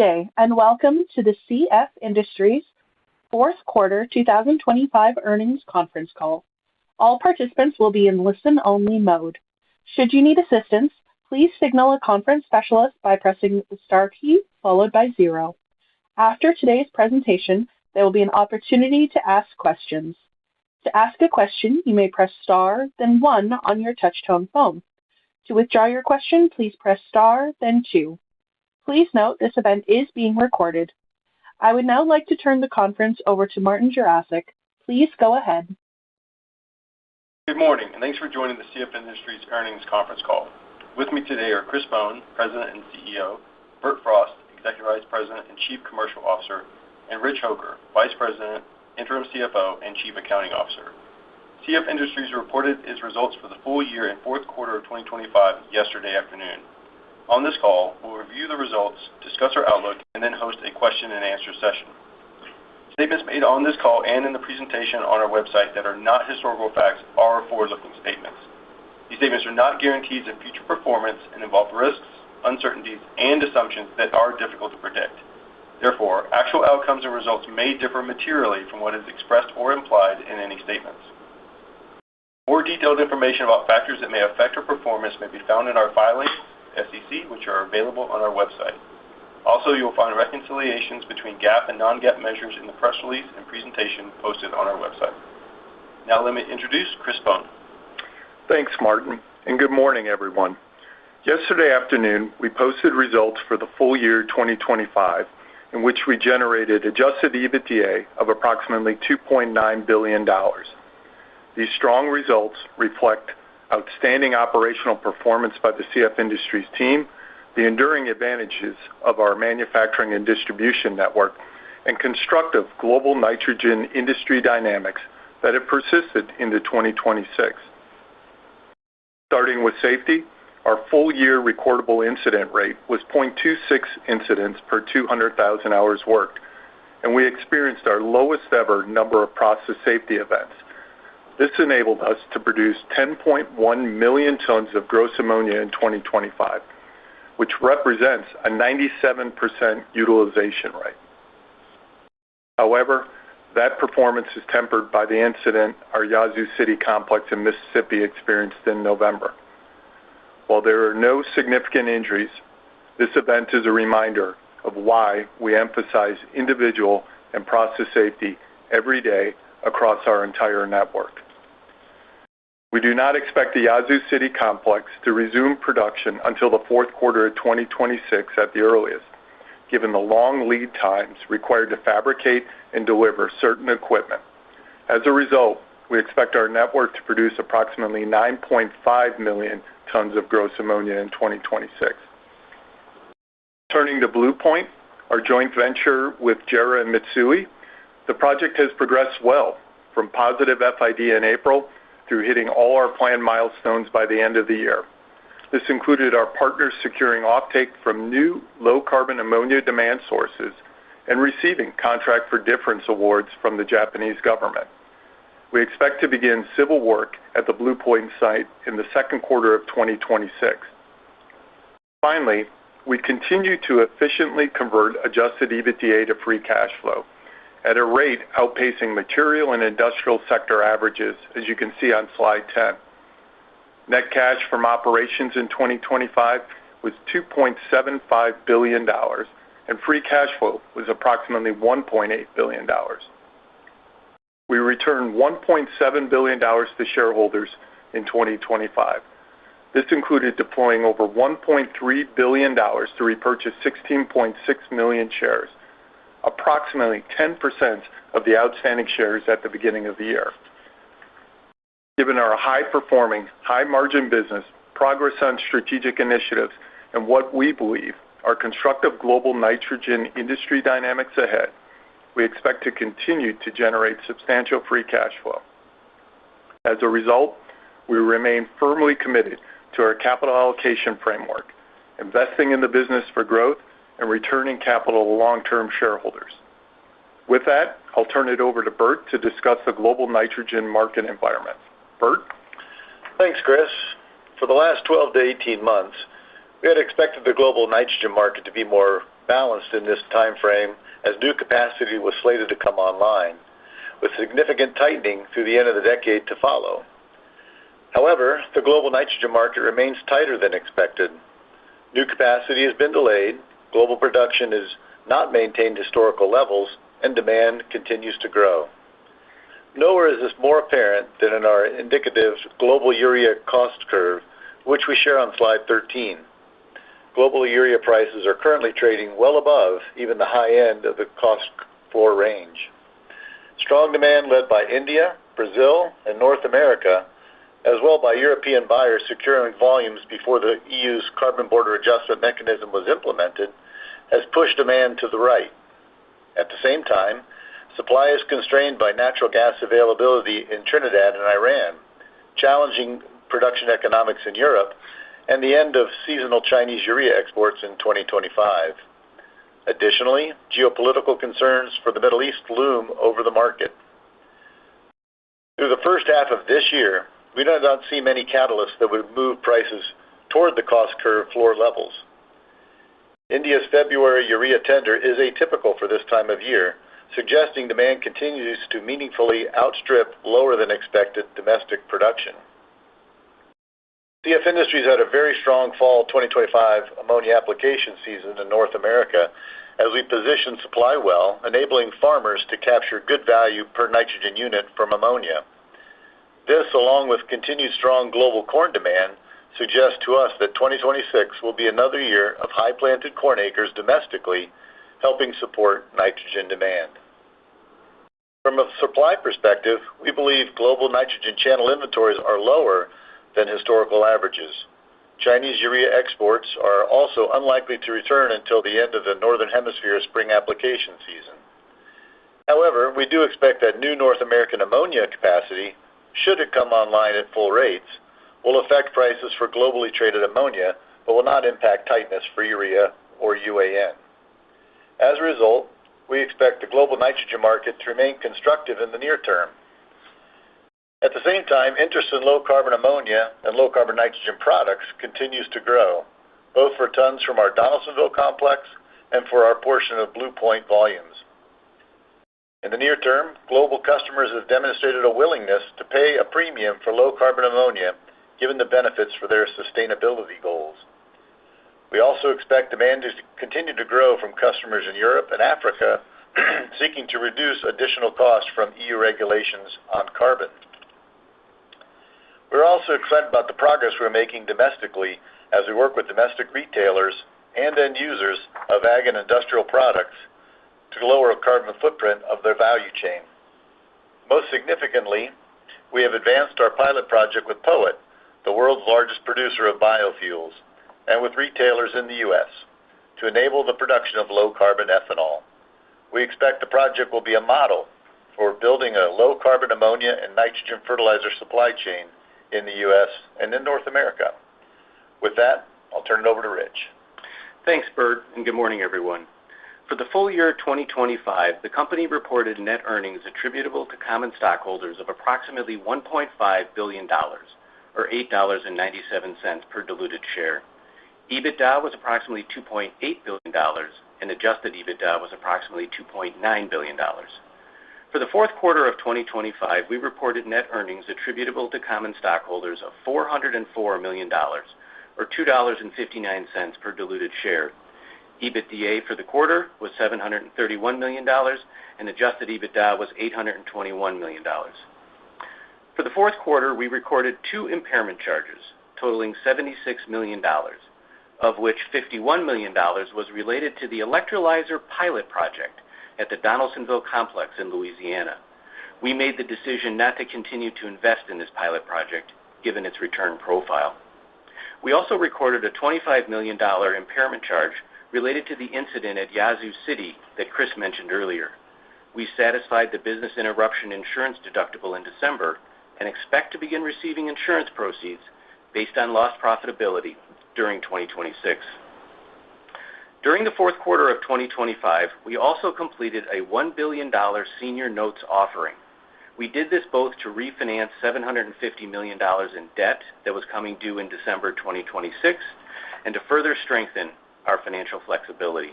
day, and welcome to the CF Industries fourth quarter 2025 earnings conference call. All participants will be in listen-only mode. Should you need assistance, please signal a conference specialist by pressing the star key followed by 0. After today's presentation, there will be an opportunity to ask questions. To ask a question, you may press star, then 1 on your touch-tone phone. To withdraw your question, please press star, then 2. Please note this event is being recorded. I would now like to turn the conference over to Martin Jarosick. Please go ahead. Good morning, and thanks for joining the CF Industries earnings conference call. With me today are Chris Bohn, President and CEO, Bert Frost, Executive Vice President and Chief Commercial Officer, and Rich Hoker, Vice President, Interim CFO, and Chief Accounting Officer. CF Industries reported its results for the full year and fourth quarter of 2025 yesterday afternoon. On this call, we'll review the results, discuss our outlook, and then host a question-and-answer session. Statements made on this call and in the presentation on our website that are not historical facts are forward-looking statements. These statements are not guarantees of future performance and involve risks, uncertainties, and assumptions that are difficult to predict. Therefore, actual outcomes and results may differ materially from what is expressed or implied in any statements. More detailed information about factors that may affect our performance may be found in our filings with the SEC, which are available on our website. Also, you'll find reconciliations between GAAP and non-GAAP measures in the press release and presentation posted on our website. Now let me introduce Chris Bohn. Thanks, Martin, and good morning, everyone. Yesterday afternoon, we posted results for the full year 2025, in which we generated adjusted EBITDA of approximately $2.9 billion. These strong results reflect outstanding operational performance by the CF Industries team, the enduring advantages of our manufacturing and distribution network, and constructive global nitrogen industry dynamics that have persisted into 2026. Starting with safety, our full-year recordable incident rate was 0.26 incidents per 200,000 hours worked, and we experienced our lowest-ever number of process safety events. This enabled us to produce 10.1 million tons of gross ammonia in 2025, which represents a 97% utilization rate. However, that performance is tempered by the incident our Yazoo City complex in Mississippi experienced in November. While there are no significant injuries, this event is a reminder of why we emphasize individual and process safety every day across our entire network. We do not expect the Yazoo City complex to resume production until the fourth quarter of 2026 at the earliest, given the long lead times required to fabricate and deliver certain equipment. As a result, we expect our network to produce approximately 9.5 million tons of gross ammonia in 2026. Turning to Blue Point, our joint venture with JERA and Mitsui, the project has progressed well from positive FID in April through hitting all our planned milestones by the end of the year. This included our partners securing offtake from new low-carbon ammonia demand sources and receiving contract for difference awards from the Japanese government. We expect to begin civil work at the Blue Point site in the second quarter of 2026. Finally, we continue to efficiently convert adjusted EBITDA to free cash flow at a rate outpacing material and industrial sector averages, as you can see on slide 10. Net cash from operations in 2025 was $2.75 billion, and free cash flow was approximately $1.8 billion. We returned $1.7 billion to shareholders in 2025. This included deploying over $1.3 billion to repurchase 16.6 million shares, approximately 10% of the outstanding shares at the beginning of the year. Given our high-performing, high-margin business, progress on strategic initiatives, and what we believe are constructive global nitrogen industry dynamics ahead, we expect to continue to generate substantial free cash flow. As a result, we remain firmly committed to our capital allocation framework, investing in the business for growth and returning capital to long-term shareholders. With that, I'll turn it over to Bert to discuss the global nitrogen market environment. Bert? Thanks, Chris. For the last 12 to 18 months, we had expected the global nitrogen market to be more balanced in this time frame as new capacity was slated to come online, with significant tightening through the end of the decade to follow. However, the global nitrogen market remains tighter than expected. New capacity has been delayed, global production has not maintained historical levels, and demand continues to grow. Nowhere is this more apparent than in our indicative global urea cost curve, which we share on slide 13. Global urea prices are currently trading well above even the high end of the cost floor range. Strong demand led by India, Brazil, and North America, as well by European buyers securing volumes before the EU's carbon border adjustment mechanism was implemented, has pushed demand to the right. At the same time, supply is constrained by natural gas availability in Trinidad and Iran, challenging production economics in Europe, and the end of seasonal Chinese urea exports in 2025. Additionally, geopolitical concerns for the Middle East loom over the market. Through the first half of this year, we do not see many catalysts that would move prices toward the cost curve floor levels. India's February urea tender is atypical for this time of year, suggesting demand continues to meaningfully outstrip lower than expected domestic production. CF Industries had a very strong fall 2025 ammonia application season in North America as we positioned supply well, enabling farmers to capture good value per nitrogen unit from ammonia. This, along with continued strong global corn demand, suggests to us that 2026 will be another year of high planted corn acres domestically, helping support nitrogen demand. From a supply perspective, we believe global nitrogen channel inventories are lower than historical averages. Chinese urea exports are also unlikely to return until the end of the Northern Hemisphere spring application season. However, we do expect that new North American ammonia capacity, should it come online at full rates, will affect prices for globally traded ammonia, but will not impact tightness for urea or UAN. As a result, we expect the global nitrogen market to remain constructive in the near term. At the same time, interest in low-carbon ammonia and low-carbon nitrogen products continues to grow, both for tons from our Donaldsonville complex and for our portion of Blue Point volumes. In the near term, global customers have demonstrated a willingness to pay a premium for low-carbon ammonia, given the benefits for their sustainability goals. We also expect demand to continue to grow from customers in Europe and Africa seeking to reduce additional costs from EU regulations on carbon. We're also excited about the progress we're making domestically as we work with domestic retailers and end users of ag and industrial products to lower the carbon footprint of their value chain. Most significantly, we have advanced our pilot project with POET, the world's largest producer of biofuels, and with retailers in the U.S. to enable the production of low-carbon ethanol. We expect the project will be a model for building a low-carbon ammonia and nitrogen fertilizer supply chain in the U.S. and in North America. With that, I'll turn it over to Rich. Thanks, Bert, and good morning, everyone. For the full year 2025, the company reported net earnings attributable to common stockholders of approximately $1.5 billion, or $8.97 per diluted share. EBITDA was approximately $2.8 billion, and adjusted EBITDA was approximately $2.9 billion. For the fourth quarter of 2025, we reported net earnings attributable to common stockholders of $404 million, or $2.59 per diluted share. EBITDA for the quarter was $731 million, and adjusted EBITDA was $821 million. For the fourth quarter, we recorded two impairment charges totaling $76 million, of which $51 million was related to the electrolyzer pilot project at the Donaldsonville complex in Louisiana. We made the decision not to continue to invest in this pilot project, given its return profile. We also recorded a $25 million impairment charge related to the incident at Yazoo City that Chris mentioned earlier. We satisfied the business interruption insurance deductible in December and expect to begin receiving insurance proceeds based on lost profitability during 2026. During the fourth quarter of 2025, we also completed a $1 billion senior notes offering. We did this both to refinance $750 million in debt that was coming due in December 2026 and to further strengthen our financial flexibility.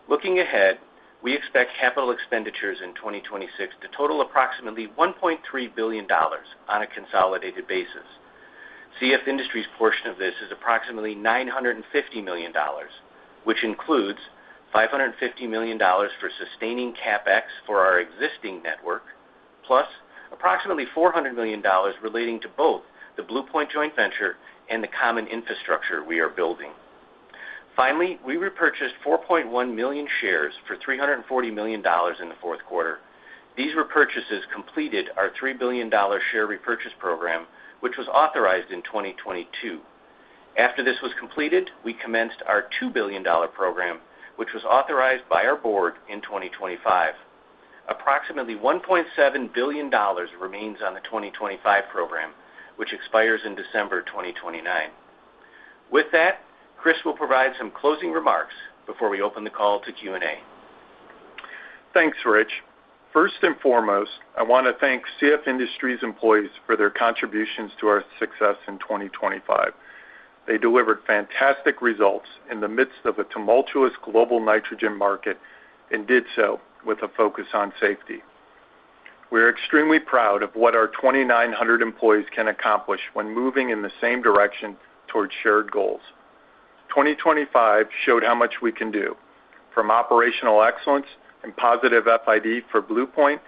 Looking ahead, we expect capital expenditures in 2026 to total approximately $1.3 billion on a consolidated basis. CF Industries' portion of this is approximately $950 million, which includes $550 million for sustaining CapEx for our existing network, plus approximately $400 million relating to both the Blue Point joint venture and the common infrastructure we are building. Finally, we repurchased 4.1 million shares for $340 million in the fourth quarter. These repurchases completed our $3 billion share repurchase program, which was authorized in 2022. After this was completed, we commenced our $2 billion program, which was authorized by our board in 2025. Approximately $1.7 billion remains on the 2025 program, which expires in December 2029. With that, Chris will provide some closing remarks before we open the call to Q&A. Thanks, Rich. First and foremost, I want to thank CF Industries employees for their contributions to our success in 2025. They delivered fantastic results in the midst of a tumultuous global nitrogen market and did so with a focus on safety. We're extremely proud of what our 2,900 employees can accomplish when moving in the same direction towards shared goals. 2025 showed how much we can do, from operational excellence and positive FID for Blue Point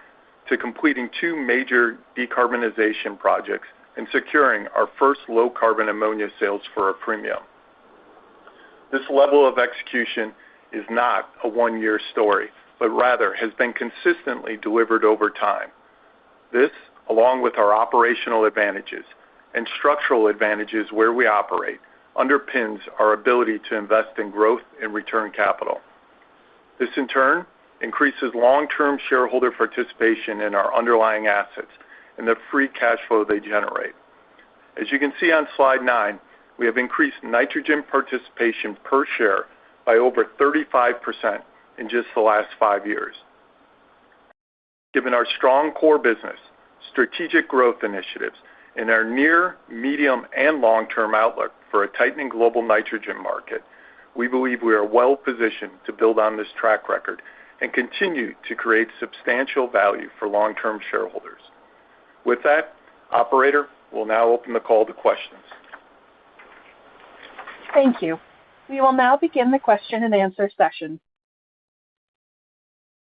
to completing 2 major decarbonization projects and securing our first low-carbon ammonia sales for a premium. This level of execution is not a one-year story, but rather has been consistently delivered over time. This, along with our operational advantages and structural advantages where we operate, underpins our ability to invest in growth and return capital. This, in turn, increases long-term shareholder participation in our underlying assets and the free cash flow they generate. As you can see on slide 9, we have increased nitrogen participation per share by over 35% in just the last 5 years. Given our strong core business, strategic growth initiatives, and our near, medium, and long-term outlook for a tightening global nitrogen market, we believe we are well positioned to build on this track record and continue to create substantial value for long-term shareholders. With that, operator, we'll now open the call to questions. Thank you. We will now begin the question-and-answer session.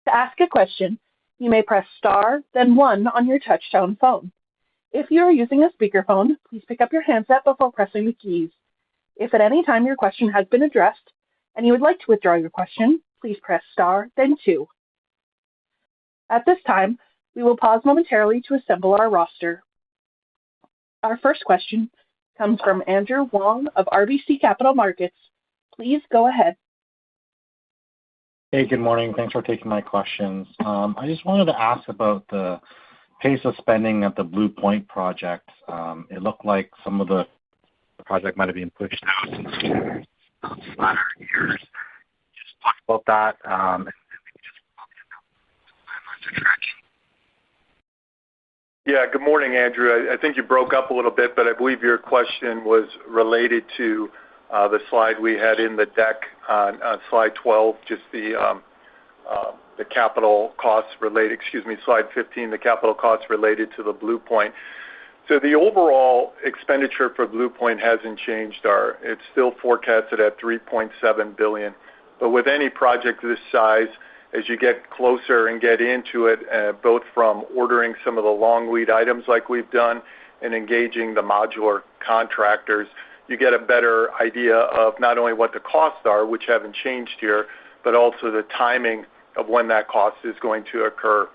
To ask a question, you may press star, then 1 on your touchtone phone. If you are using a speakerphone, please pick up your handset before pressing the keys. If at any time your question has been addressed and you would like to withdraw your question, please press star, then 2. At this time, we will pause momentarily to assemble our roster. Our first question comes from Andrew Wong of RBC Capital Markets. Please go ahead. Hey, good morning. Thanks for taking my questions. I just wanted to ask about the pace of spending at the Blue Point project. It looked like some of the project might have been pushed out into latter years. Just talk about that, and maybe just timelines are tracking. Yeah, good morning, Andrew. I think you broke up a little bit, but I believe your question was related to the slide we had in the deck on slide 12, just the capital costs related, slide 15, the capital costs related to the Blue Point. So the overall expenditure for Blue Point hasn't changed. It's still forecasted at $3.7 billion. But with any project this size, as you get closer and get into it, both from ordering some of the long lead items like we've done and engaging the modular contractors, you get a better idea of not only what the costs are, which haven't changed here, but also the timing of when that cost is going to occur.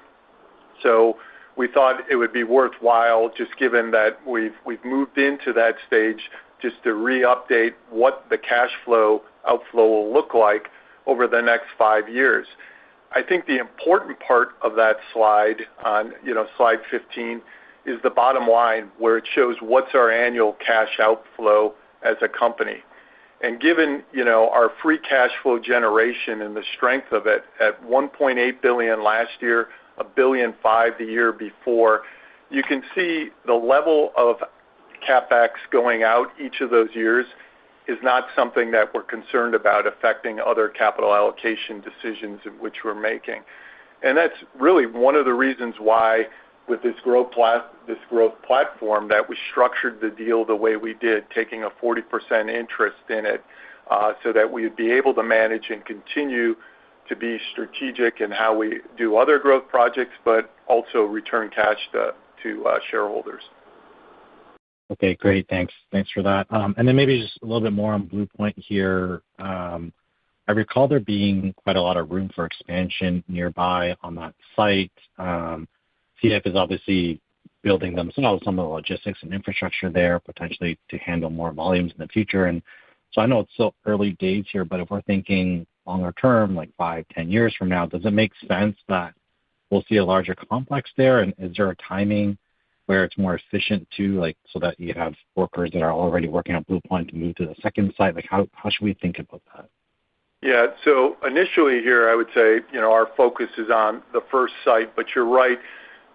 So we thought it would be worthwhile, just given that we've moved into that stage, just to re-update what the cash flow outflow will look like over the next 5 years. I think the important part of that slide on, slide 15 is the bottom line, where it shows what's our annual cash outflow as a company. And given, our free cash flow generation and the strength of it at $1.8 billion last year, $1.5 billion the year before, you can see the level of CapEx going out each of those years is not something that we're concerned about affecting other capital allocation decisions in which we're making. And that's really one of the reasons why with this growth platform that we structured the deal the way we did, taking a 40% interest in it, so that we would be able to manage and continue to be strategic in how we do other growth projects, but also return cash to shareholders. Okay, great. Thanks for that. And then maybe just a little bit more on Blue Point here. I recall there being quite a lot of room for expansion nearby on that site. CF is obviously building themselves some of the logistics and infrastructure there, potentially to handle more volumes in the future. And so I know it's still early days here, but if we're thinking longer term, like 5-10 years from now, does it make sense that we'll see a larger complex there? And is there a timing where it's more efficient too, like so that you have workers that are already working on Blue Point to move to the second site? Like how should we think about that? Yeah, so initially here, I would say, our focus is on the first site, but you're right.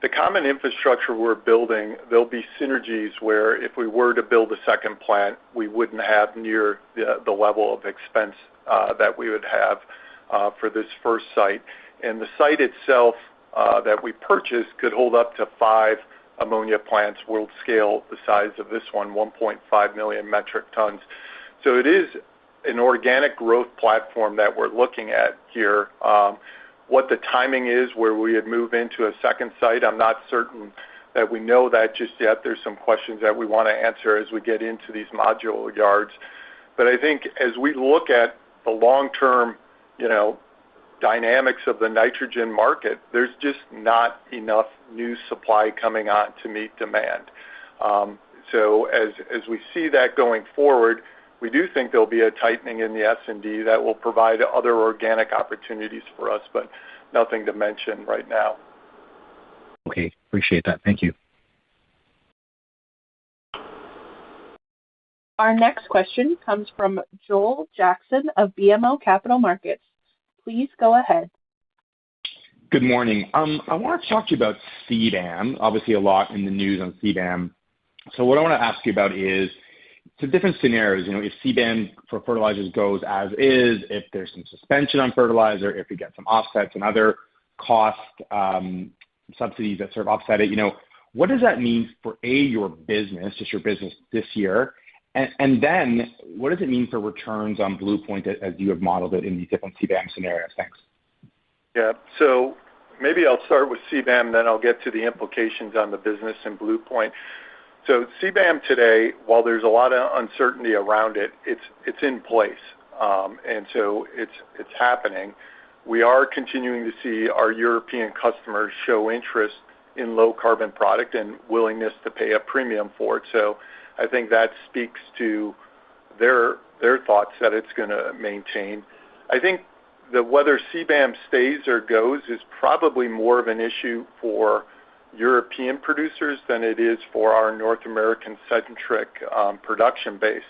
The common infrastructure we're building, there'll be synergies where if we were to build a second plant, we wouldn't have near the level of expense that we would have for this first site. And the site itself that we purchased could hold up to 5 ammonia plants, world scale, the size of this one, 1.5 million metric tons. So it is an organic growth platform that we're looking at here. What the timing is where we would move into a second site, I'm not certain that we know that just yet. There's some questions that we want to answer as we get into these modular yards. But I think as we look at the long-term, dynamics of the nitrogen market, there's just not enough new supply coming on to meet demand. So as we see that going forward, we do think there'll be a tightening in the S&D that will provide other organic opportunities for us, but nothing to mention right now. Okay, appreciate that. Thank you. Our next question comes from Joel Jackson of BMO Capital Markets. Please go ahead. Good morning. I want to talk to you about CBAM. Obviously, a lot in the news on CBAM. So what I want to ask you about is some different scenarios. If CBAM for fertilizers goes as is, if there's some suspension on fertilizer, if we get some offsets and other cost subsidies that sort of offset it, what does that mean for your business, just your business this year? And then what does it mean for returns on Blue Point as you have modeled it in these different CBAM scenarios? Thanks. Yeah, so maybe I'll start with CBAM, then I'll get to the implications on the business and Blue Point. So CBAM today, while there's a lot of uncertainty around it, it's in place, and so it's happening. We are continuing to see our European customers show interest in low carbon product and willingness to pay a premium for it. So I think that speaks to their thoughts that it's going to maintain. I think whether CBAM stays or goes is probably more of an issue for European producers than it is for our North American-centric production base.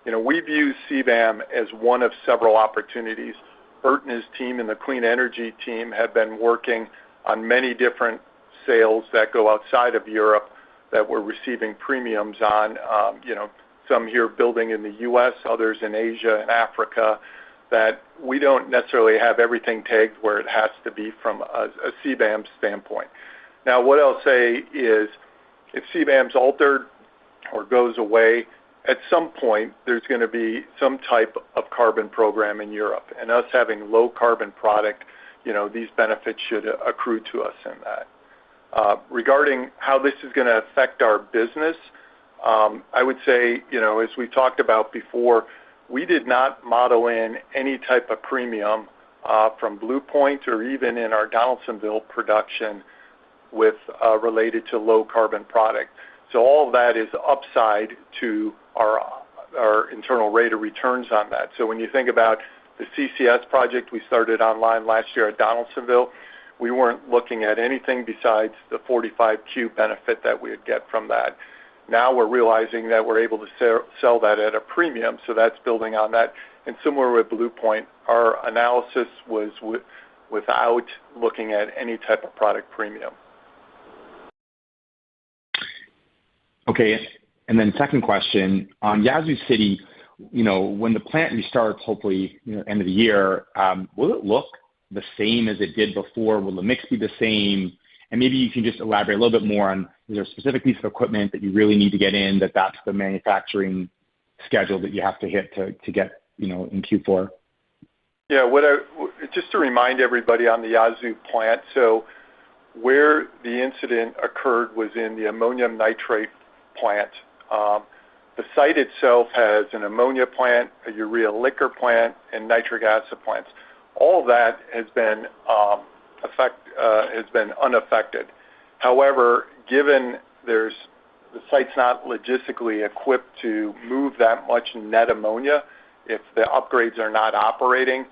We view CBAM as one of several opportunities. Bert and his team and the clean energy team have been working on many different sales that go outside of Europe that we're receiving premiums on, some here building in the U.S., others in Asia and Africa, that we don't necessarily have everything tagged where it has to be from a CBAM standpoint. Now, what I'll say is if CBAM's altered or goes away, at some point there's going to be some type of carbon program in Europe. And us having low carbon product, these benefits should accrue to us in that. Regarding how this is going to affect our business, I would say, as we talked about before, we did not model in any type of premium from Blue Point or even in our Donaldsonville production related to low carbon product. So all of that is upside to our internal rate of returns on that. So when you think about the CCS project we started online last year at Donaldsonville, we weren't looking at anything besides the 45Q benefit that we would get from that. Now we're realizing that we're able to sell that at a premium, so that's building on that. And similar with Blue Point, our analysis was without looking at any type of product premium. Okay, and then second question, on Yazoo City, when the plant restarts, hopefully, end of the year, will it look the same as it did before? Will the mix be the same? And maybe you can just elaborate a little bit more on, is there a specific piece of equipment that you really need to get in, that's the manufacturing schedule that you have to hit to get, in Q4? Yeah, just to remind everybody on the Yazoo plant, so where the incident occurred was in the ammonium nitrate plant. The site itself has an ammonia plant, a urea liquor plant, and nitric acid plants. All of that has been unaffected. However, given the site's not logistically equipped to move that much net ammonia, if the upgrades are not operating,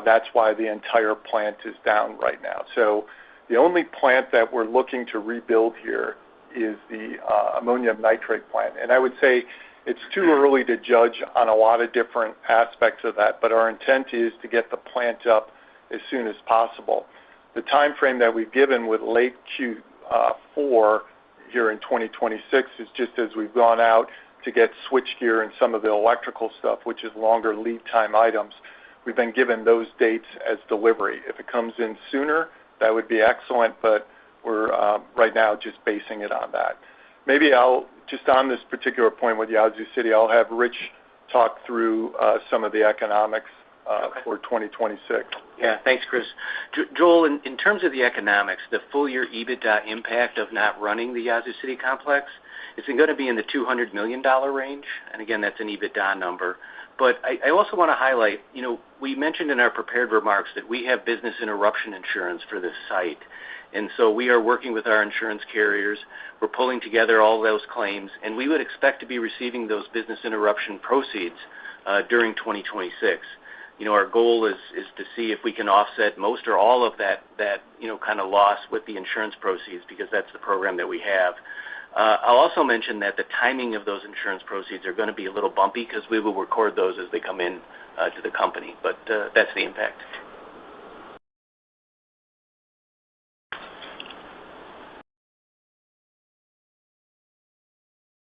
that's why the entire plant is down right now. So the only plant that we're looking to rebuild here is the ammonium nitrate plant. And I would say it's too early to judge on a lot of different aspects of that, but our intent is to get the plant up as soon as possible. The time frame that we've given with late Q4 here in 2026 is just as we've gone out to get switchgear and some of the electrical stuff, which is longer lead time items. We've been given those dates as delivery. If it comes in sooner, that would be excellent, but we're right now just basing it on that. Maybe just on this particular point with Yazoo City, I'll have Rich talk through some of the economics for 2026. Yeah, thanks, Chris. Joel, in terms of the economics, the full year EBITDA impact of not running the Yazoo City complex is going to be in the $200 million range. And again, that's an EBITDA number. But I also want to highlight, we mentioned in our prepared remarks that we have business interruption insurance for this site. And so we are working with our insurance carriers. We're pulling together all those claims, and we would expect to be receiving those business interruption proceeds during 2026. Our goal is to see if we can offset most or all of that kind of loss with the insurance proceeds, because that's the program that we have. I'll also mention that the timing of those insurance proceeds are going to be a little bumpy because we will record those as they come in to the company. But that's the impact.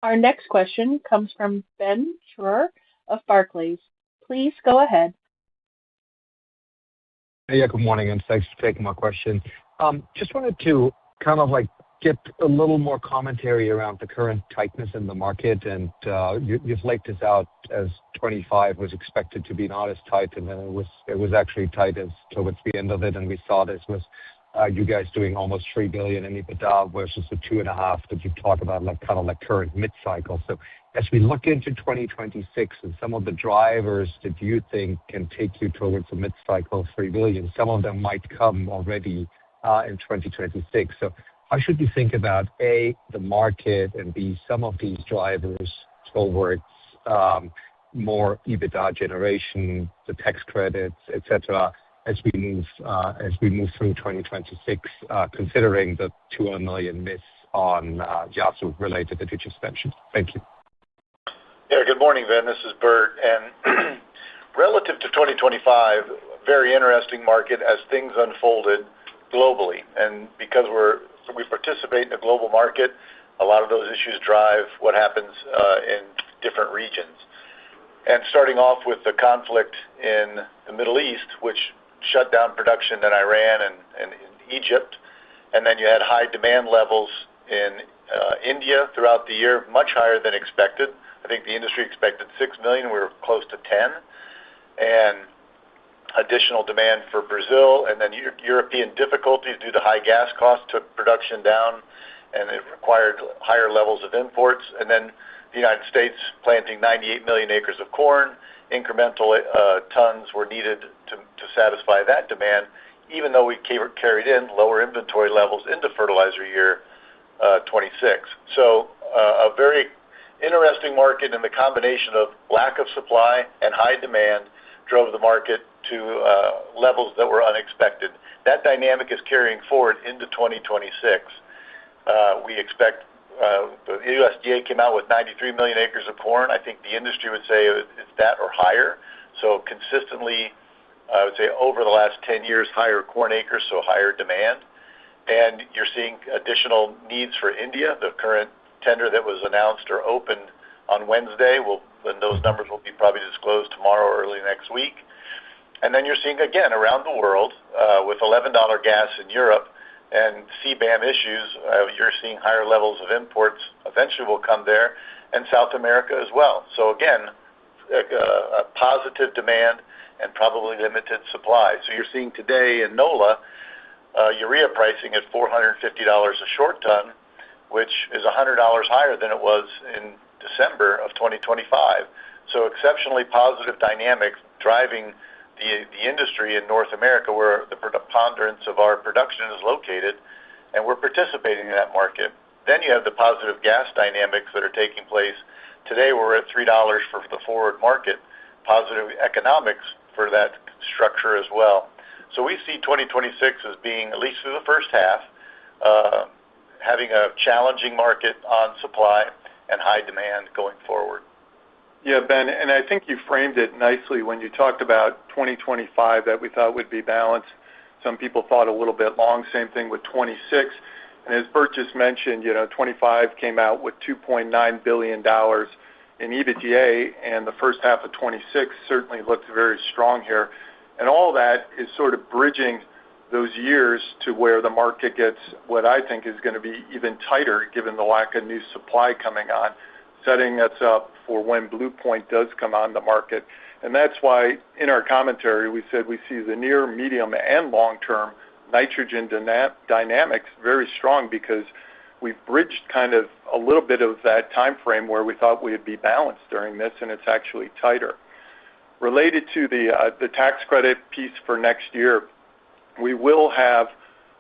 Our next question comes from Ben Theurer of Barclays. Please go ahead. Yeah, good morning, and thanks for taking my question. Just wanted to kind of get a little more commentary around the current tightness in the market, and you've laid this out as 25 was expected to be not as tight, and then it was actually tight as towards the end of it, and we saw this was you guys doing almost $3 billion in EBITDA versus the $2.5 billion that you talk about, current mid-cycle. So as we look into 2026 and some of the drivers that you think can take you towards a mid-cycle $3 billion, some of them might come already in 2026. So how should we think about, A, the market, and B, some of these drivers towards more EBITDA generation, the tax credits, et cetera, as we move through 2026, considering the $200 million miss on Yazoo related that you just mentioned? Thank you. Yeah, good morning, Ben. This is Bert. And relative to 2025, very interesting market as things unfolded globally. And because we participate in a global market, a lot of those issues drive what happens in different regions. And starting off with the conflict in the Middle East, which shut down production in Iran and in Egypt, and then you had high demand levels in India throughout the year, much higher than expected. I think the industry expected 6 million. We were close to 10. And additional demand for Brazil, and then European difficulties due to high gas costs took production down, and it required higher levels of imports. And then the United States planting 98 million acres of corn, incremental tons were needed to satisfy that demand, even though we carried in lower inventory levels into fertilizer year 26. So a very interesting market, and the combination of lack of supply and high demand drove the market to levels that were unexpected. That dynamic is carrying forward into 2026. We expect the USDA came out with 93 million acres of corn. I think the industry would say it's that or higher. So consistently, I would say over the last 10 years, higher corn acres, so higher demand. And you're seeing additional needs for India. The current tender that was announced or opened on Wednesday. Then those numbers will be probably disclosed tomorrow or early next week. And then you're seeing, again, around the world, with $11 gas in Europe and CBAM issues, you're seeing higher levels of imports eventually will come there, and South America as well. So again, a positive demand and probably limited supply. So you're seeing today in NOLA, urea pricing at $450 a short ton, which is $100 higher than it was in December of 2025. So exceptionally positive dynamics driving the industry in North America, where the preponderance of our production is located, and we're participating in that market. Then you have the positive gas dynamics that are taking place. Today we're at $3 for the forward market, positive economics for that structure as well. So we see 2026 as being, at least through the first half, having a challenging market on supply and high demand going forward. Yeah, Ben, and I think you framed it nicely when you talked about 2025 that we thought would be balanced. Some people thought a little bit long, same thing with 26. And as Bert just mentioned, 25 came out with $2.9 billion in EBITDA, and the first half of 26 certainly looks very strong here. And all that is sort of bridging those years to where the market gets what I think is going to be even tighter given the lack of new supply coming on, setting us up for when Blue Point does come on the market. And that's why in our commentary we said we see the near, medium, and long-term nitrogen dynamics very strong, because we've bridged kind of a little bit of that time frame where we thought we'd be balanced during this, and it's actually tighter. Related to the tax credit piece for next year, we will have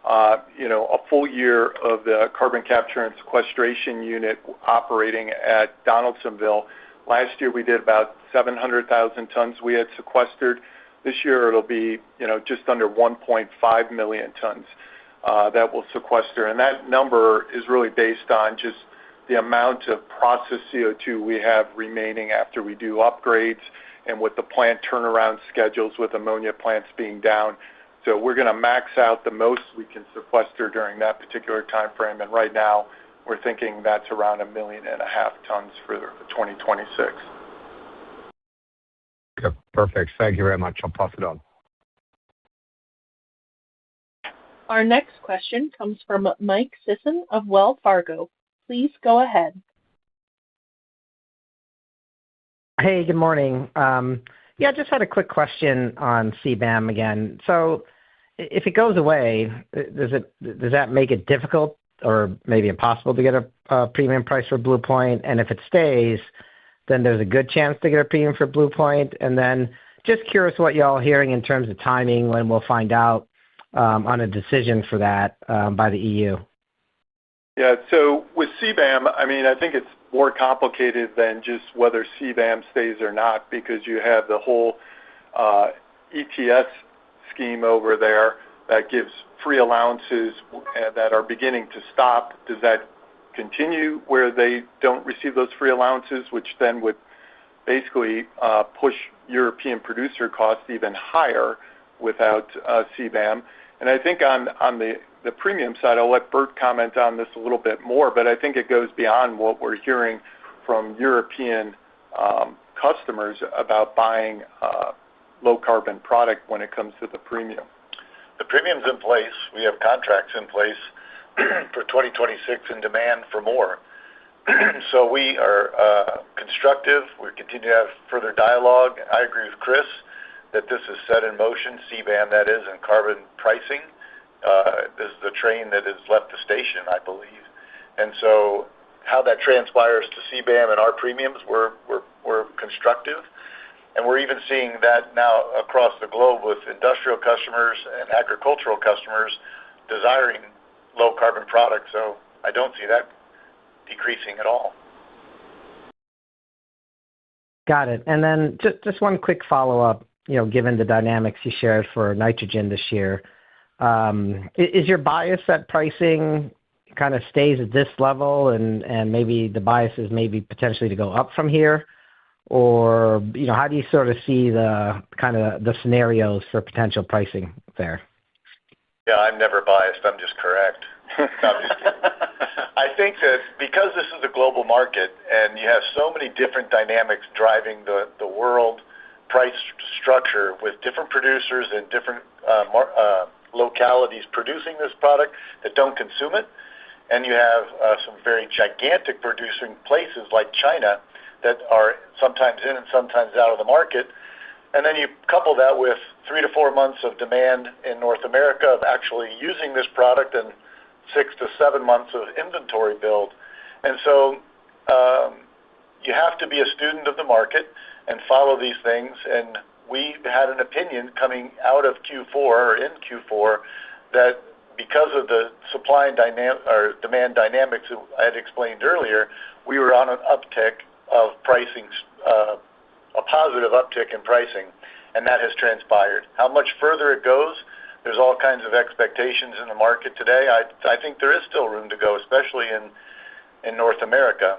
a full year of the carbon capture and sequestration unit operating at Donaldsonville. Last year we did about 700,000 tons we had sequestered. This year it'll be just under 1.5 million tons that will sequester, and that number is really based on just the amount of processed CO2 we have remaining after we do upgrades and with the plant turnaround schedules with ammonia plants being down. So we're going to max out the most we can sequester during that particular time frame, and right now we're thinking that's around 1.5 million tons for 2026. Okay, perfect. Thank you very much. I'll pass it on. Our next question comes from Mike Sisson of Wells Fargo. Please go ahead. Hey, good morning. Yeah, just had a quick question on CBAM again. So if it goes away, does that make it difficult or maybe impossible to get a premium price for Blue Point? And if it stays, then there's a good chance to get a premium for Blue Point? And then just curious what y'all are hearing in terms of timing, when we'll find out on a decision for that by the EU. Yeah, so with CBAM, I think it's more complicated than just whether CBAM stays or not, because you have the whole ETS scheme over there that gives free allowances that are beginning to stop. Does that continue where they don't receive those free allowances, which then would basically push European producer costs even higher without CBAM? And I think on the premium side, I'll let Bert comment on this a little bit more, but I think it goes beyond what we're hearing from European customers about buying low-carbon product when it comes to the premium. The premium's in place. We have contracts in place for 2026 and demand for more. So we are constructive. We continue to have further dialogue. I agree with Chris that this is set in motion, CBAM that is, and carbon pricing. This is the train that has left the station, I believe. And so how that transpires to CBAM and our premiums, we're constructive. And we're even seeing that now across the globe with industrial customers and agricultural customers desiring low-carbon products. So I don't see that decreasing at all. Got it. And then just one quick follow-up, given the dynamics you shared for nitrogen this year, is your bias that pricing kind of stays at this level and maybe the bias is maybe potentially to go up from here? Or, how do you sort of see the kind of the scenarios for potential pricing there? Yeah, I'm never biased. I'm just correct. No, I'm just kidding. I think that because this is a global market and you have so many different dynamics driving the world price structure with different producers and different localities producing this product that don't consume it, and you have some very gigantic producing places like China that are sometimes in and sometimes out of the market, and then you couple that with 3 to 4 months of demand in North America of actually using this product and 6 to 7 months of inventory build. And so you have to be a student of the market and follow these things. And we had an opinion coming out of Q4 or in Q4 that because of the supply and demand dynamics that I had explained earlier, we were on an uptick of pricing, a positive uptick in pricing, and that has transpired. How much further it goes, there's all kinds of expectations in the market today. I think there is still room to go, especially in North America.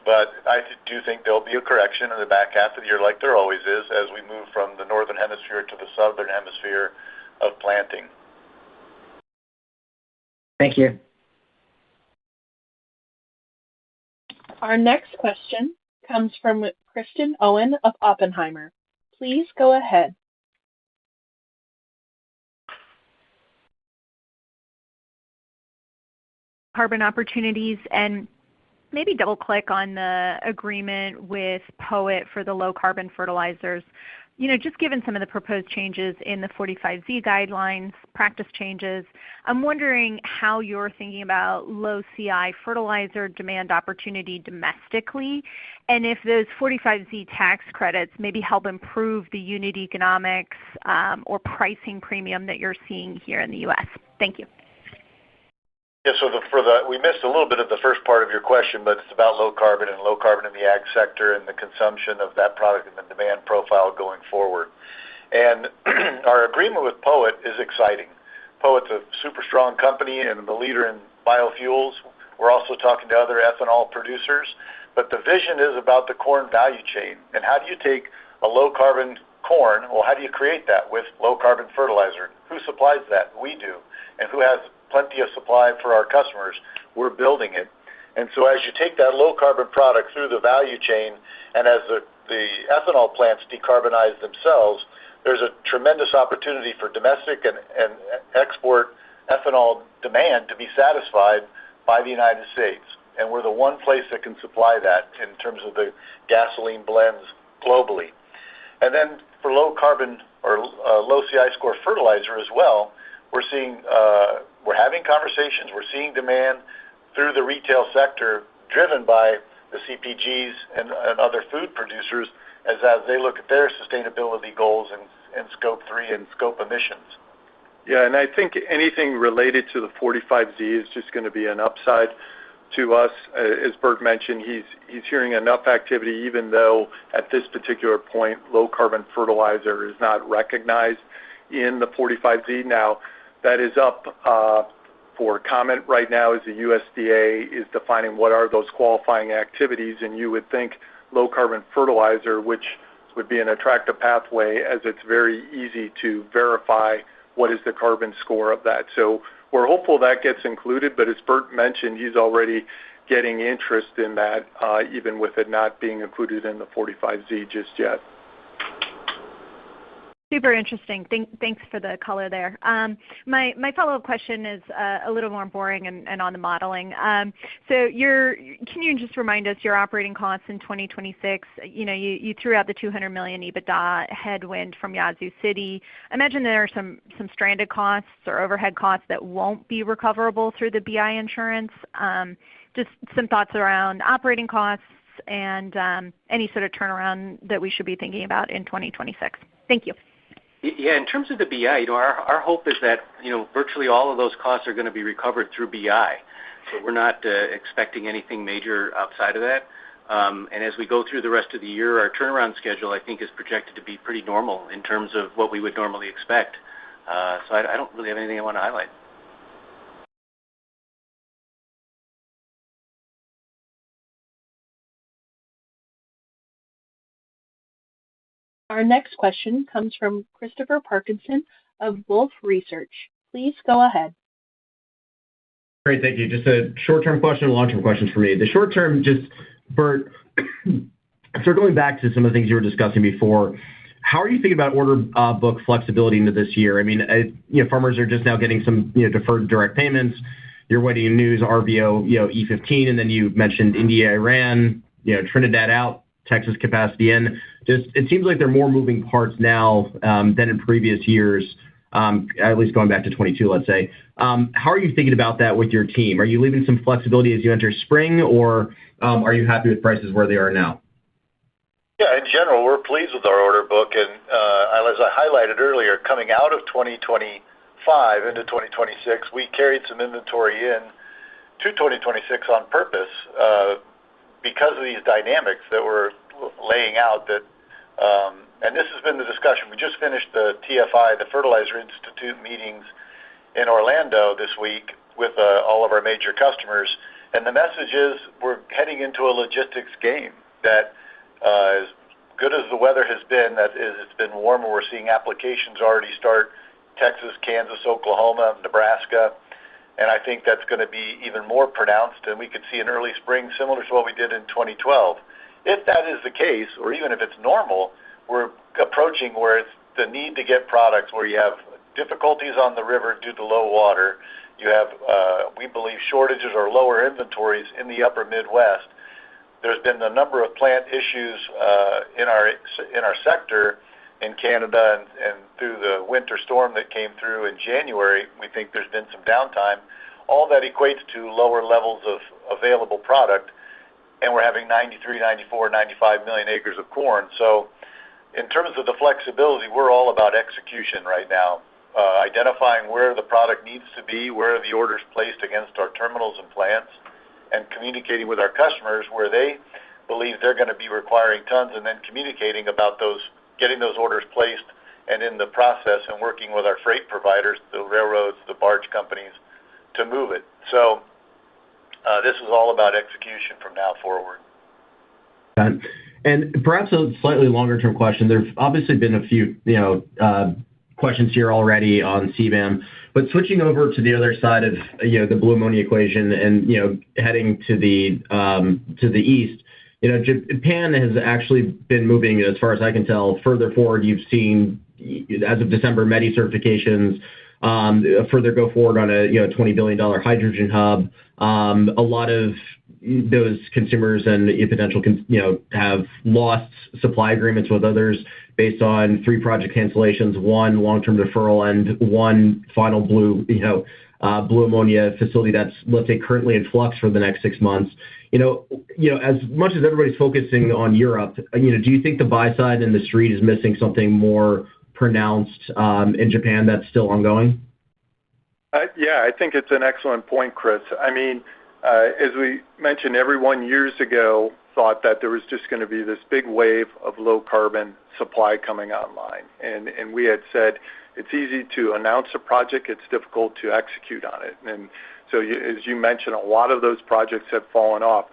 But I do think there'll be a correction in the back half of the year, like there always is, as we move from the northern hemisphere to the southern hemisphere of planting. Thank you. Our next question comes from Kristen Owen of Oppenheimer. Please go ahead. Carbon opportunities, and maybe double click on the agreement with POET for the low carbon fertilizers. Just given some of the proposed changes in the 45Z guidelines, practice changes, I'm wondering how you're thinking about low CI fertilizer demand opportunity domestically, and if those 45Z tax credits maybe help improve the unit economics or pricing premium that you're seeing here in the U.S. Thank you. Yeah, so we missed a little bit of the first part of your question, but it's about low carbon and low carbon in the ag sector and the consumption of that product and the demand profile going forward. And our agreement with POET is exciting. POET's a super strong company and the leader in biofuels. We're also talking to other ethanol producers, but the vision is about the corn value chain. And how do you take a low carbon corn? Well, how do you create that with low carbon fertilizer? Who supplies that? We do. And who has plenty of supply for our customers? We're building it. And so as you take that low carbon product through the value chain, and as the ethanol plants decarbonize themselves, there's a tremendous opportunity for domestic and export ethanol demand to be satisfied by the United States. And we're the one place that can supply that in terms of the gasoline blends globally. And then for low carbon or low CI score fertilizer as well, we're having conversations, we're seeing demand through the retail sector driven by the CPGs and other food producers as they look at their sustainability goals and Scope 3 and Scope emissions. Yeah, and I think anything related to the 45Z is just going to be an upside to us. As Bert mentioned, he's hearing enough activity, even though at this particular point, low carbon fertilizer is not recognized in the 45Z. Now, that is up for comment right now as the USDA is defining what are those qualifying activities, and you would think low carbon fertilizer, which would be an attractive pathway, as it's very easy to verify what is the carbon score of that. So we're hopeful that gets included, but as Bert mentioned, he's already getting interest in that, even with it not being included in the 45Z just yet. Super interesting. Thanks for the color there. My follow-up question is a little more boring and on the modeling. So can you just remind us your operating costs in 2026? You threw out the $200 million EBITDA headwind from Yazoo City. I imagine there are some stranded costs or overhead costs that won't be recoverable through the BI insurance. Just some thoughts around operating costs and any sort of turnaround that we should be thinking about in 2026. Thank you. Yeah, in terms of the BI, our hope is that virtually all of those costs are going to be recovered through BI. So we're not expecting anything major outside of that. And as we go through the rest of the year, our turnaround schedule, I think, is projected to be pretty normal in terms of what we would normally expect. So I don't really have anything I want to highlight. Our next question comes from Christopher Parkinson of Wolfe Research. Please go ahead. Great. Thank you. Just a short-term question and long-term questions for me. The short term, just Bert, going back to some of the things you were discussing before, how are you thinking about order book flexibility into this year? I mean, farmers are just now getting some, deferred direct payments. You're waiting news, RVO, E15, and then you mentioned India, Iran, Trinidad out, Texas capacity in. Just it seems like there are more moving parts now than in previous years, at least going back to 22, let's say. How are you thinking about that with your team? Are you leaving some flexibility as you enter spring, or are you happy with prices where they are now? Yeah, in general, we're pleased with our order book. And as I highlighted earlier, coming out of 2025 into 2026, we carried some inventory in to 2026 on purpose because of these dynamics that we're laying out. And this has been the discussion. We just finished the TFI, the Fertilizer Institute meetings in Orlando this week with all of our major customers. And the message is we're heading into a logistics game that as good as the weather has been, it's been warmer. We're seeing applications already start Texas, Kansas, Oklahoma, Nebraska. And I think that's going to be even more pronounced, and we could see an early spring similar to what we did in 2012. If that is the case, or even if it's normal, we're approaching where it's the need to get products where you have difficulties on the river due to low water. You have, we believe, shortages or lower inventories in the upper Midwest. There's been a number of plant issues in our sector in Canada and through the winter storm that came through in January. We think there's been some downtime. All that equates to lower levels of available product, and we're having 93, 94, 95 million acres of corn. So in terms of the flexibility, we're all about execution right now, identifying where the product needs to be, where are the orders placed against our terminals and plants, and communicating with our customers where they believe they're going to be requiring tons, and then communicating about those, getting those orders placed, and in the process and working with our freight providers, the railroads, the barge companies, to move it. So this is all about execution from now forward. And perhaps a slightly longer-term question. There's obviously been a few, questions here already on CBAM, but switching over to the other side of, the blue ammonia equation and, heading to the east, Japan has actually been moving, as far as I can tell, further forward. You've seen, as of December, METI certifications, further go forward on a, $20 billion hydrogen hub. A lot of those consumers and potential, have lost supply agreements with others based on 3 project cancellations, 1 long-term deferral, and 1 final blue ammonia facility that's, let's say, currently in flux for the next 6 months. As much as everybody's focusing on Europe, do you think the buy side and the street is missing something more pronounced in Japan that's still ongoing? Yeah, I think it's an excellent point, Chris. I mean, as we mentioned, everyone years ago thought that there was just going to be this big wave of low carbon supply coming online. And we had said it's easy to announce a project, it's difficult to execute on it. And so as you mentioned, a lot of those projects have fallen off.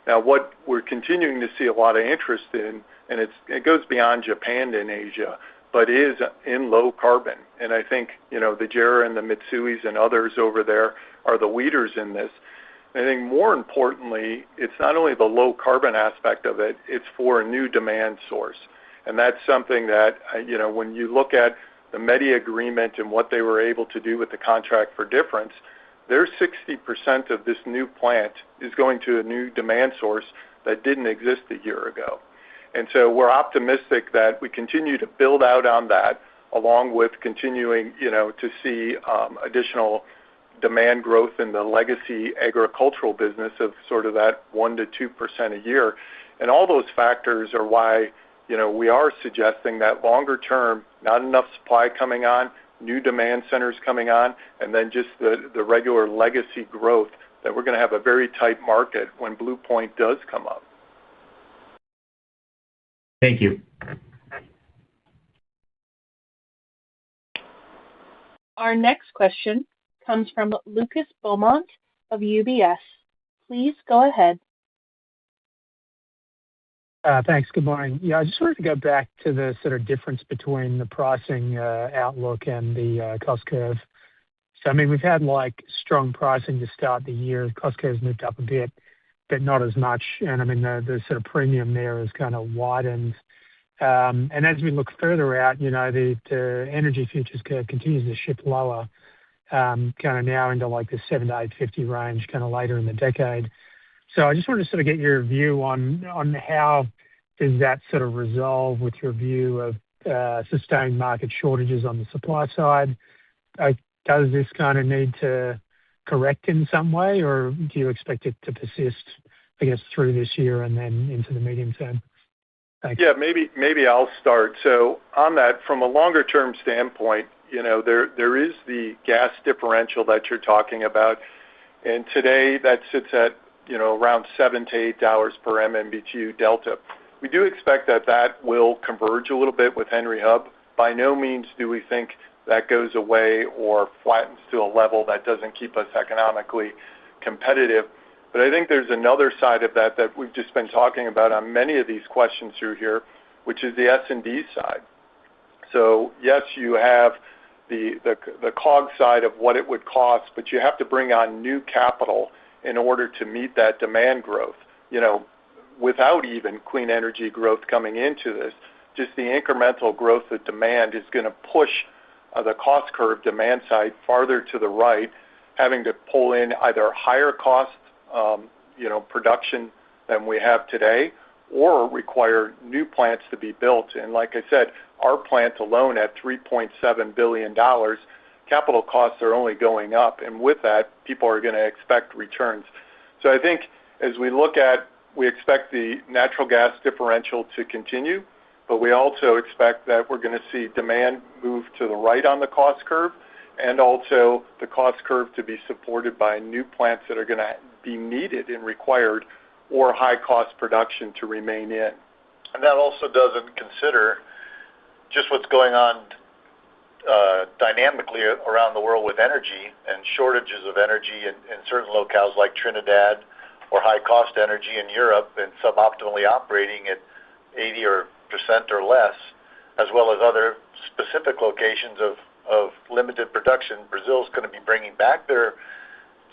Now, what we're continuing to see a lot of interest in, and it goes beyond Japan and Asia, but is in low carbon. And I think, the JERA and the Mitsuis and others over there are the leaders in this. I think more importantly, it's not only the low carbon aspect of it, it's for a new demand source. And that's something that, when you look at the METI agreement and what they were able to do with the contract for difference, their 60% of this new plant is going to a new demand source that didn't exist a year ago. And so we're optimistic that we continue to build out on that, along with continuing, to see additional demand growth in the legacy agricultural business of sort of that 1% to 2% a year. And all those factors are why, we are suggesting that longer term, not enough supply coming on, new demand centers coming on, and then just the regular legacy growth, that we're going to have a very tight market when Blue Point does come up. Thank you. Our next question comes from Lucas Beaumont of UBS. Please go ahead. Thanks. Good morning. Yeah, I just wanted to go back to the sort of difference between the pricing outlook and the cost curve So, I mean, we've had, like, strong pricing to start the year. Cost curve's moved up a bit, but not as much. And I mean, the sort of premium there has kind of widened. And as we look further out, you know, the energy futures curve continues to shift lower, kind of now into, like, the $7 to $8.50 range, kind of later in the decade. So I just wanted to sort of get your view on how does that sort of resolve with your view of sustained market shortages on the supply side? Does this kind of need to correct in some way, or do you expect it to persist, I guess, through this year and then into the medium term? Thanks. Yeah, maybe I'll start. So on that, from a longer-term standpoint, you know, there is the gas differential that you're talking about, and today that sits at, you know, around $7 to $8 per MMBtu delta. We do expect that will converge a little bit with Henry Hub. By no means do we think that goes away or flattens to a level that doesn't keep us economically competitive. But I think there's another side of that we've just been talking about on many of these questions through here, which is the S&D side. So yes, you have the COG side of what it would cost, but you have to bring on new capital in order to meet that demand growth. You know, without even clean energy growth coming into this, just the incremental growth of demand is going to push the cost curve demand side farther to the right, having to pull in either higher cost production than we have today, or require new plants to be built. And like I said, our plant alone at $3.7 billion, capital costs are only going up. And with that, people are going to expect returns. So I think as we expect the natural gas differential to continue, but we also expect that we're going to see demand move to the right on the cost curve, and also the cost curve to be supported by new plants that are going to be needed and required, or high-cost production to remain in. And that also doesn't consider just what's going on dynamically around the world with energy and shortages of energy in certain locales like Trinidad, or high-cost energy in Europe and suboptimally operating at 80% or less, as well as other specific locations of limited production. Brazil's going to be bringing back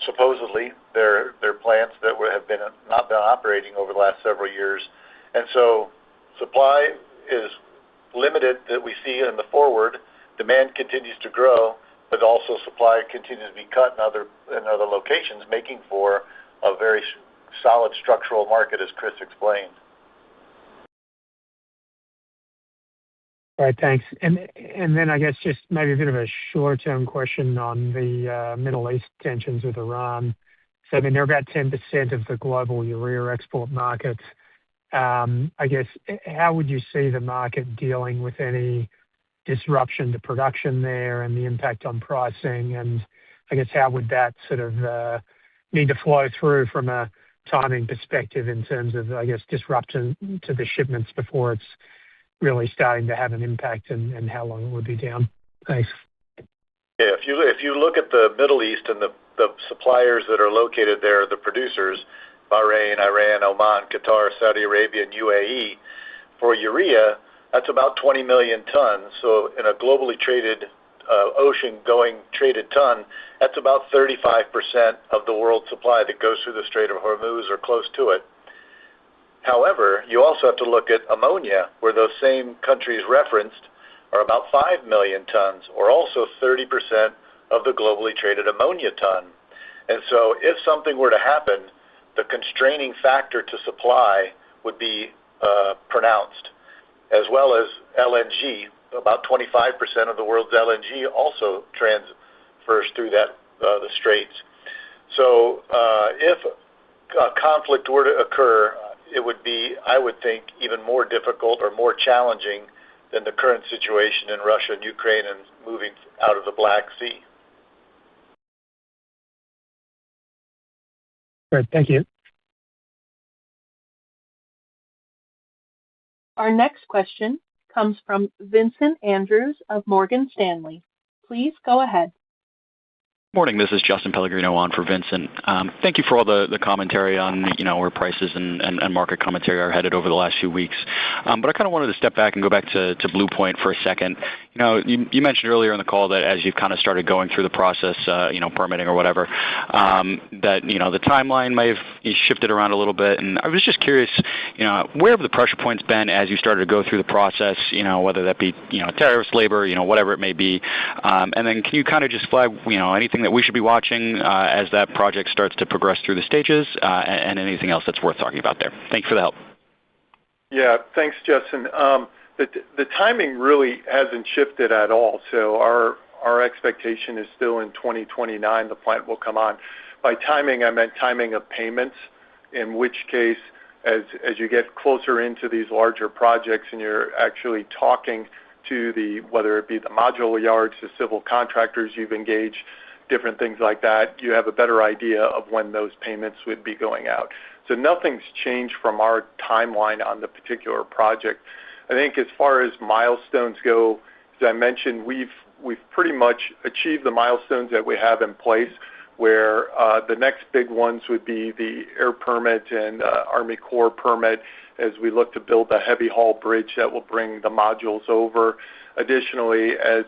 supposedly their plants that have not been operating over the last several years. And so supply is limited that we see in the forward. Demand continues to grow, but also supply continues to be cut in other locations, making for a very solid structural market, as Chris explained. All right, thanks. And then I guess just maybe a bit of a short-term question on the Middle East tensions with Iran. So, I mean, they're about 10% of the global urea export market. I guess, how would you see the market dealing with any disruption to production there and the impact on pricing? And I guess, how would that sort of need to flow through from a timing perspective in terms of, I guess, disruption to the shipments before it's really starting to have an impact, and how long it would be down? Thanks. Yeah, if you look at the Middle East and the suppliers that are located there, the producers, Bahrain, Iran, Oman, Qatar, Saudi Arabia, and UAE, for urea, that's about 20 million tons. So in a globally traded ocean-going traded ton, that's about 35% of the world supply that goes through the Strait of Hormuz or close to it. However, you also have to look at ammonia, where those same countries referenced are about 5 million tons, or also 30% of the globally traded ammonia ton. And so if something were to happen, the constraining factor to supply would be pronounced, as well as LNG. About 25% of the world's LNG also transfers through the straits. So if a conflict were to occur, it would be, I would think, even more difficult or more challenging than the current situation in Russia and Ukraine and moving out of the Black Sea. Great, thank you. Our next question comes from Vincent Andrews of Morgan Stanley. Please go ahead. Morning, this is Justin Pellegrino on for Vincent. Thank you for all the commentary on where prices and market commentary are headed over the last few weeks. But I kind of wanted to step back and go back to Blue Point for a second. You mentioned earlier in the call that as you've kind of started going through the process, permitting or whatever, that the timeline may have shifted around a little bit. And I was just curious, where have the pressure points been as you started to go through the process, whether that be tariffs, labor, whatever it may be. And then can you kind of just flag anything that we should be watching as that project starts to progress through the stages, and anything else that's worth talking about there? Thanks for the help. Yeah, thanks, Justin. The timing really hasn't shifted at all. So our expectation is still in 2029 the plant will come on. By timing, I meant timing of payments, in which case, as you get closer into these larger projects and you're actually talking to whether it be the modular yards, the civil contractors you've engaged, different things like that, you have a better idea of when those payments would be going out. So nothing's changed from our timeline on the particular project. I think as far as milestones go, as I mentioned, we've pretty much achieved the milestones that we have in place, where the next big ones would be the air permit and Army Corps permit as we look to build a heavy haul bridge that will bring the modules over. Additionally, as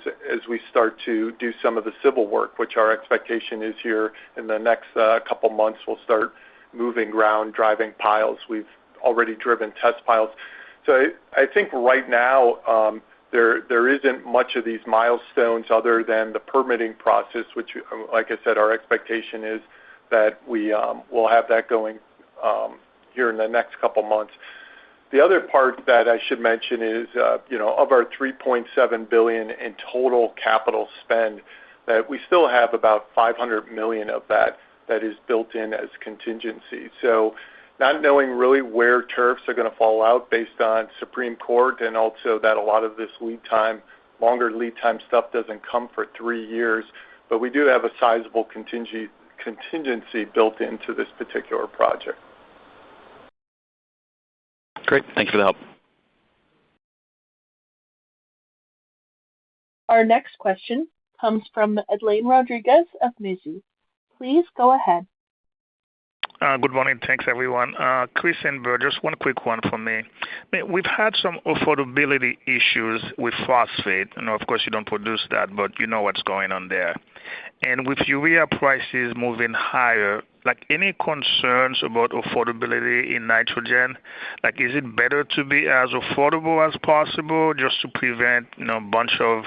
we start to do some of the civil work, which our expectation is here in the next couple months, we'll start moving ground, driving piles. We've already driven test piles. So I think right now there isn't much of these milestones other than the permitting process, which, like I said, our expectation is that we will have that going here in the next couple months. The other part that I should mention is, of our $3.7 billion in total capital spend, that we still have about $500 million of that is built in as contingency. So not knowing really where tariffs are going to fall out based on Supreme Court, and also that a lot of this longer lead time stuff doesn't come for 3 years, but we do have a sizable contingency built into this particular project. Great. Thanks for the help. Our next question comes from Edlain Rodriguez of Mizuho. Please go ahead. Good morning. Thanks, everyone. Chris and Bert, just one quick one for me. We've had some affordability issues with phosphate. Of course, you don't produce that, but you know what's going on there. And with urea prices moving higher, any concerns about affordability in nitrogen? Is it better to be as affordable as possible just to prevent a bunch of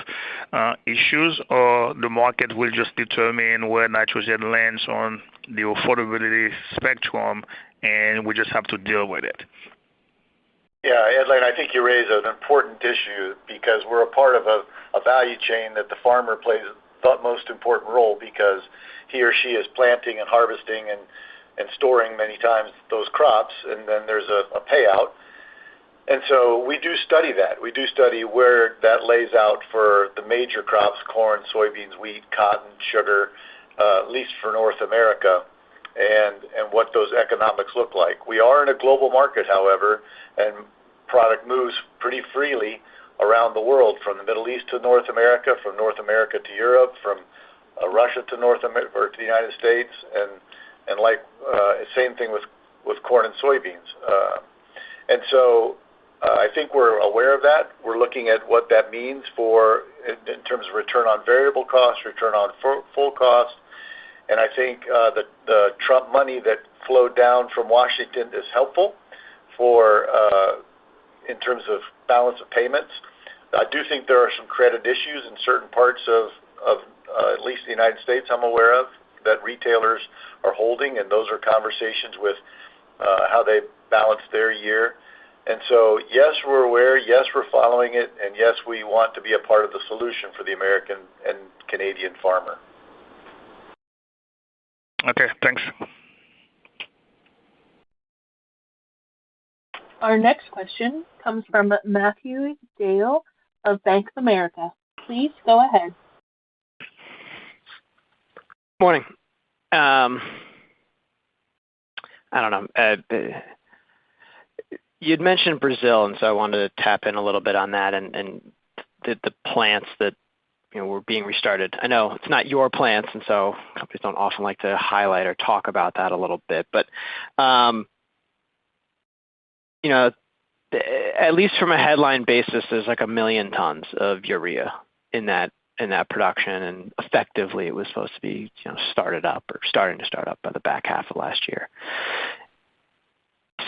issues, or the market will just determine where nitrogen lands on the affordability spectrum, and we just have to deal with it? Yeah, Edlain, I think you raise an important issue because we're a part of a value chain that the farmer plays the most important role, because he or she is planting and harvesting and storing many times those crops, and then there's a payout. And so we do study that. We do study where that lays out for the major crops: corn, soybeans, wheat, cotton, sugar, at least for North America, and what those economics look like. We are in a global market, however, and product moves pretty freely around the world, from the Middle East to North America, from North America to Europe, from Russia to North America or to the United States, and same thing with corn and soybeans. And so I think we're aware of that. We're looking at what that means in terms of return on variable costs, return on full cost. And I think the Trump money that flowed down from Washington is helpful in terms of balance of payments. I do think there are some credit issues in certain parts of at least the United States I'm aware of that retailers are holding, and those are conversations with how they balance their year. And so, yes, we're aware, yes, we're following it, and yes, we want to be a part of the solution for the American and Canadian farmer. Okay, thanks. Our next question comes from Matthew Dale of Bank of America. Please go ahead. Morning. I don't know. You'd mentioned Brazil, and so I wanted to tap in a little bit on that and the plants that were being restarted. I know it's not your plants, and so companies don't often like to highlight or talk about that a little bit. But at least from a headline basis, there's 1 million tons of urea in that production, and effectively it was supposed to be started up or starting to start up by the back half of last year.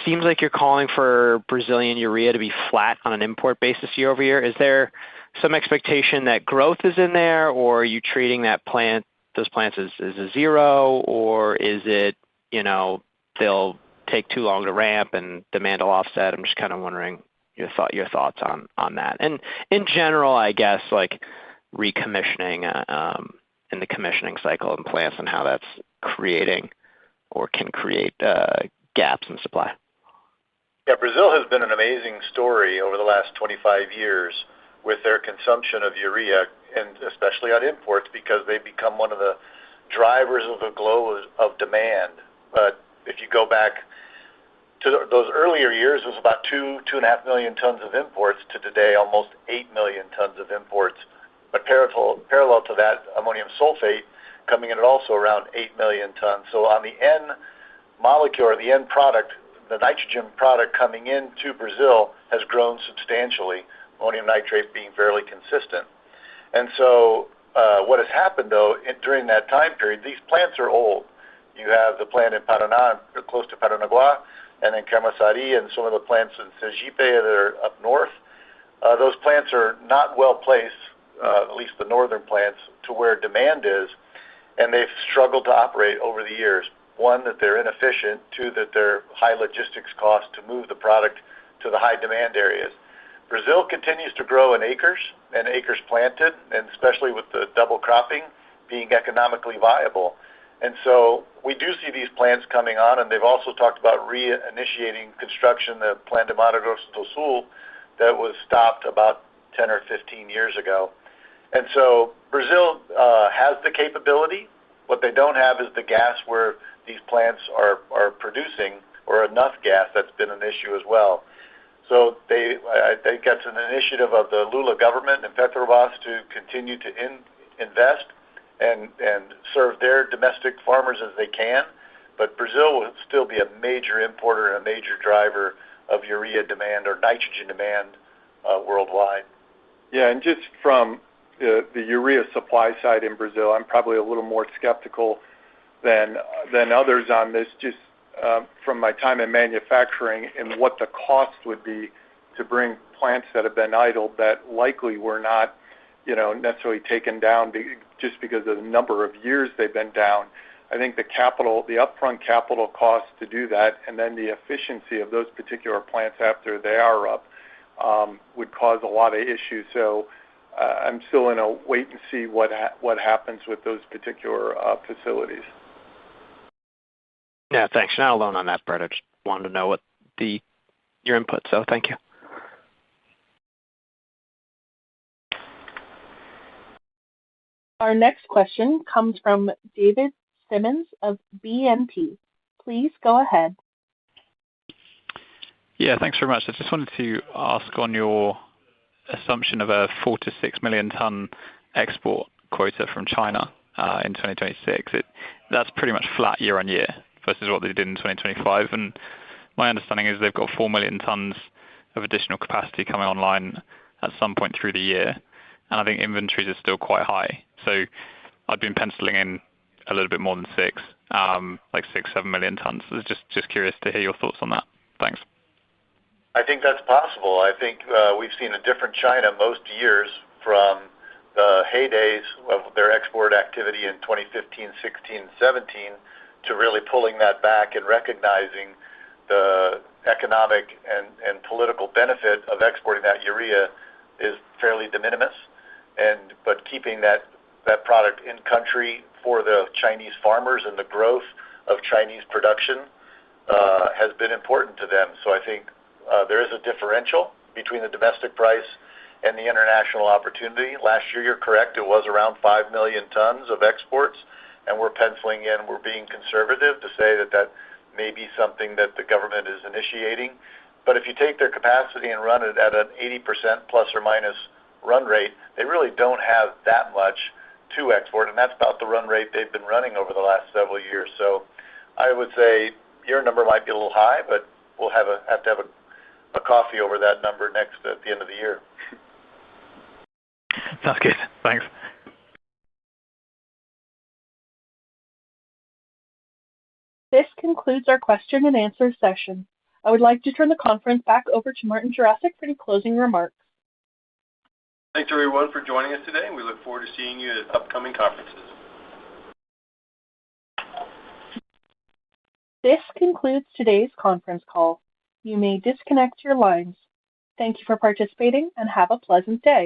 Seems like you're calling for Brazilian urea to be flat on an import basis year-over-year. Is there some expectation that growth is in there, or are you treating those plants as a zero, or is it they'll take too long to ramp and demand will offset? I'm just kind of wondering your thoughts on that. And in general, I guess, like recommissioning in the commissioning cycle in plants and how that's creating or can create gaps in supply. Yeah, Brazil has been an amazing story over the last 25 years with their consumption of urea, and especially on imports, because they become one of the drivers of the globe of demand. But if you go back to those earlier years, it was about 2.5 million tons of imports to today, almost 8 million tons of imports. But parallel to that, ammonium sulfate coming in at also around 8 million tons. So on the end molecule or the end product, the nitrogen product coming into Brazil has grown substantially, ammonium nitrate being fairly consistent. And so what has happened, though, during that time period, these plants are old. You have the plant in Paraná, close to Paranaguá, and then Camaçari, and some of the plants in Sergipe that are up north. Those plants are not well placed, at least the northern plants, to where demand is, and they've struggled to operate over the years. One, that they're inefficient. Two, that they're high logistics costs to move the product to the high demand areas. Brazil continues to grow in acres and acres planted, and especially with the double cropping being economically viable. And so we do see these plants coming on, and they've also talked about reinitiating construction, the Plan de Mato Grosso do Sul, that was stopped about 10 or 15 years ago. And so Brazil has the capability. What they don't have is the gas where these plants are producing, or enough gas. That's been an issue as well. So I think that's an initiative of the Lula government and Petrobras to continue to invest and serve their domestic farmers as they can. But Brazil will still be a major importer and a major driver of urea demand or nitrogen demand worldwide. Yeah, and just from the urea supply side in Brazil, I'm probably a little more skeptical than others on this, just from my time in manufacturing and what the cost would be to bring plants that have been idled that likely were not, necessarily taken down just because of the number of years they've been down. I think the upfront capital costs to do that, and then the efficiency of those particular plants after they are up, would cause a lot of issues. So I'm still in a wait and see what happens with those particular facilities. Yeah, thanks. Not alone on that, Brett. I just wanted to know what your input, so thank you. Our next question comes from David Simmons of BNP. Please go ahead. Yeah, thanks very much. I just wanted to ask on your assumption of a 4 to 6 million ton export quota from China in 2026. That's pretty much flat year on year versus what they did in 2025. And my understanding is they've got 4 million tons of additional capacity coming online at some point through the year. And I think inventories are still quite high. So I've been penciling in a little bit more than 6, like 6-7 million tons. So just curious to hear your thoughts on that. Thanks. I think that's possible. I think we've seen a different China most years, from the heydays of their export activity in 2015, 16, 17, to really pulling that back and recognizing the economic and political benefit of exporting that urea is fairly de minimis. But keeping that product in country for the Chinese farmers and the growth of Chinese production has been important to them. So I think there is a differential between the domestic price and the international opportunity. Last year, you're correct, it was around 5 million tons of exports, and we're penciling in, we're being conservative to say that may be something that the government is initiating. But if you take their capacity and run it at an 80% plus or minus run rate, they really don't have that much to export, and that's about the run rate they've been running over the last several years. So I would say your number might be a little high, but we'll have to have a coffee over that number at the end of the year. Sounds good. Thanks. This concludes our question and answer session. I would like to turn the conference back over to Martin Jarosick for any closing remarks. Thanks, everyone, for joining us today, and we look forward to seeing you at upcoming conferences. This concludes today's conference call. You may disconnect your lines. Thank you for participating and have a pleasant day.